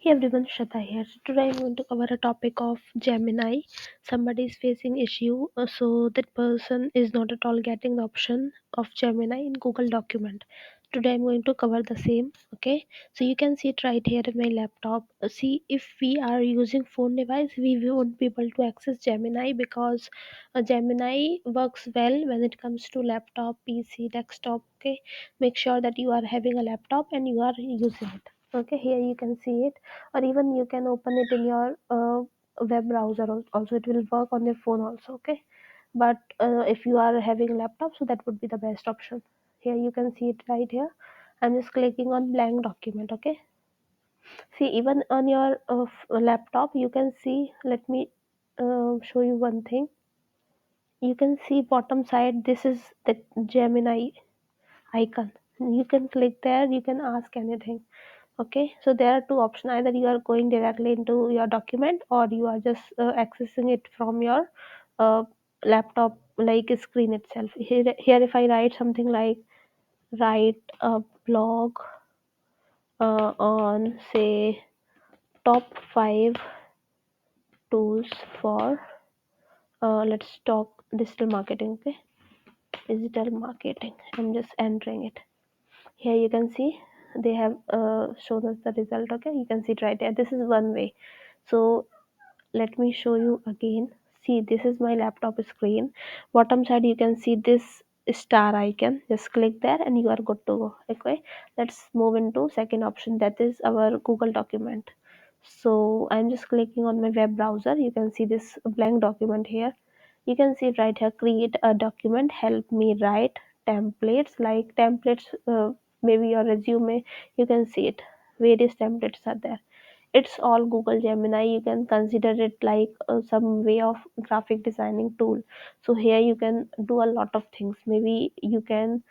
Hey everyone, Shraddha here. So today I'm going to cover a topic of Gemini. Somebody is facing issue, so that person is not at all getting the option of Gemini in Google document. Today I'm going to cover the same. Okay, so you can see it right here in my laptop. See, if we are using phone device, we won't be able to access Gemini because Gemini works well when it comes to laptop, PC, desktop. Okay, make sure that you are having a laptop and you are using it. Okay, here you can see it, or even you can open it in your web browser also. It will work on your phone also. Okay, but if you are having laptop, so that would be the best option. Here you can see it right here. I'm just clicking on blank document. Okay, see, even on your laptop you can see. Let me show you one thing. You can see bottom side, this is the Gemini icon. You can click there, you can ask anything. Okay, so there are two options: either you are going directly into your document, or you are just accessing it from your uh, laptop, like screen itself. Here if I write something like write a blog on, say, top 5 tools for let's talk digital marketing. Okay, digital marketing, I'm just entering it. Here you can see they have shown us the result. Okay, you can see it right there. This is one way. So let me show you again. See, this is my laptop screen. Bottom side you can see this star icon. Just click there and you are good to go. Okay, let's move into second option, that is our Google document. So I'm just clicking on my web browser. You can see this blank document here. You can see right here, create a document, help me write templates. Like templates, maybe your resume. You can see it, various templates are there. It's all Google Gemini. You can consider it like some way of graphic designing tool. So here you can do a lot of things. Maybe you can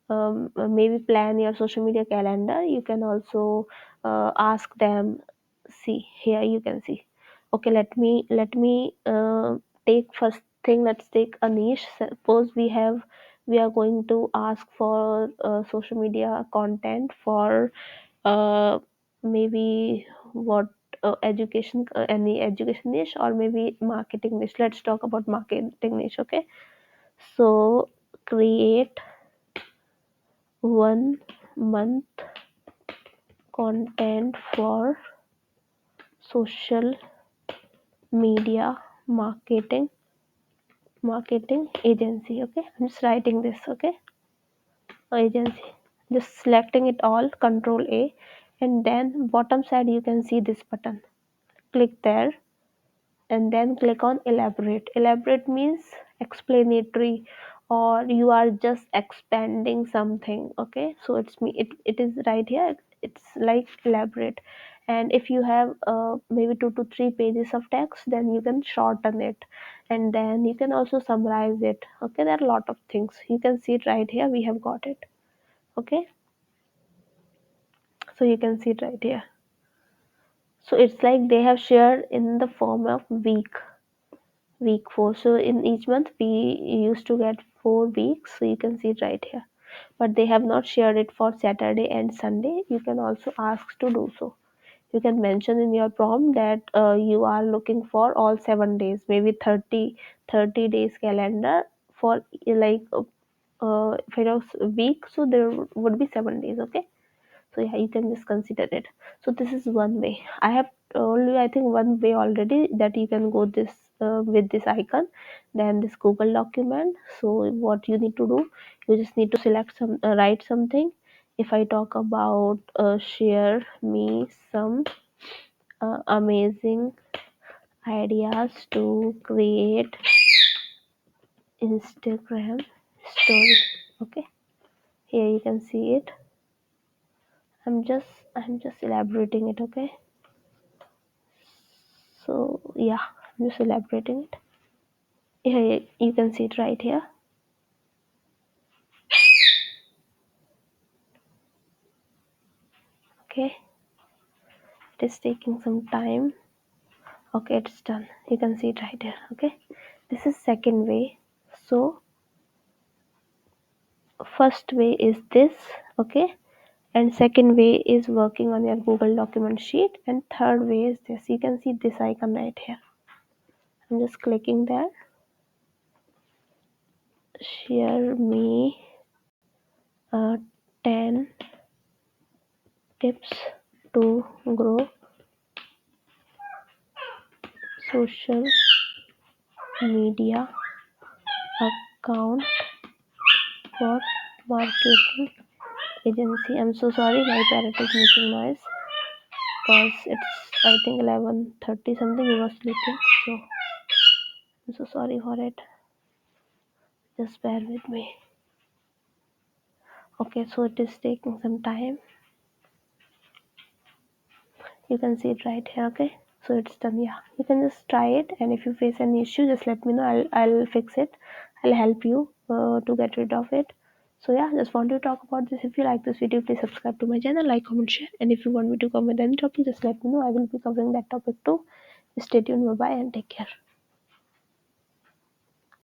maybe plan your social media calendar. You can also ask them. See, here you can see. Okay, let me take first thing. Let's take a niche. Suppose we are going to ask for social media content for uh, maybe what education, any education niche, or maybe marketing niche. Let's talk about marketing niche. Okay, so create 1 month content for social media marketing agency. Okay, I'm just writing this. Okay, agency, just selecting it all, control A, and then bottom side you can see this button. Click there and then click on elaborate. Elaborate means explanatory, or you are just expanding something. Okay, so it is right here. It's like elaborate. And if you have maybe 2 to 3 pages of text, then you can shorten it, and then you can also summarize it. Okay, there are a lot of things. You can see it right here. We have got it. Okay, so you can see it right here. So it's like they have shared in the form of week 4. So in each month we used to get 4 weeks. So you can see it right here, but they have not shared it for Saturday and Sunday. You can also ask to do so. You can mention in your prompt that you are looking for all 7 days, maybe 30 days calendar for like if it was a week, so there would be 7 days. Okay, so yeah, you can just consider it. So this is one way. I have told you, I think, one way already, that you can go this with this icon, then this Google document. So what you need to do, you just need to select some, write something. If I talk about share me some amazing ideas to create Instagram story. Okay, here you can see it. I'm just elaborating it. Okay, so yeah, I'm just elaborating it. Here you can see it right here. Okay, it is taking some time. Okay, it's done. You can see it right here. Okay, this is second way. So first way is this. Okay, And second way is working on your Google document sheet, and third way is this. You can see this icon right here. I'm just clicking there. Share me 10 tips to grow social media account for marketing agency. I'm so sorry, my parrot is making noise because it's I think 11:30 something. He was sleeping, so I'm so sorry for it. Just bear with me. Okay, so it is taking some time. You can see it right here. Okay, so it's done. Yeah, you can just try it, and if you face any issue, just let me know. I'll fix it. I'll help you to get rid of it. So yeah, just want to talk about this. If you like this video, please subscribe to my channel, like, comment, share, and if you want me to comment any topic, just let me know. I will be covering that topic too. Stay tuned. Bye bye and take care.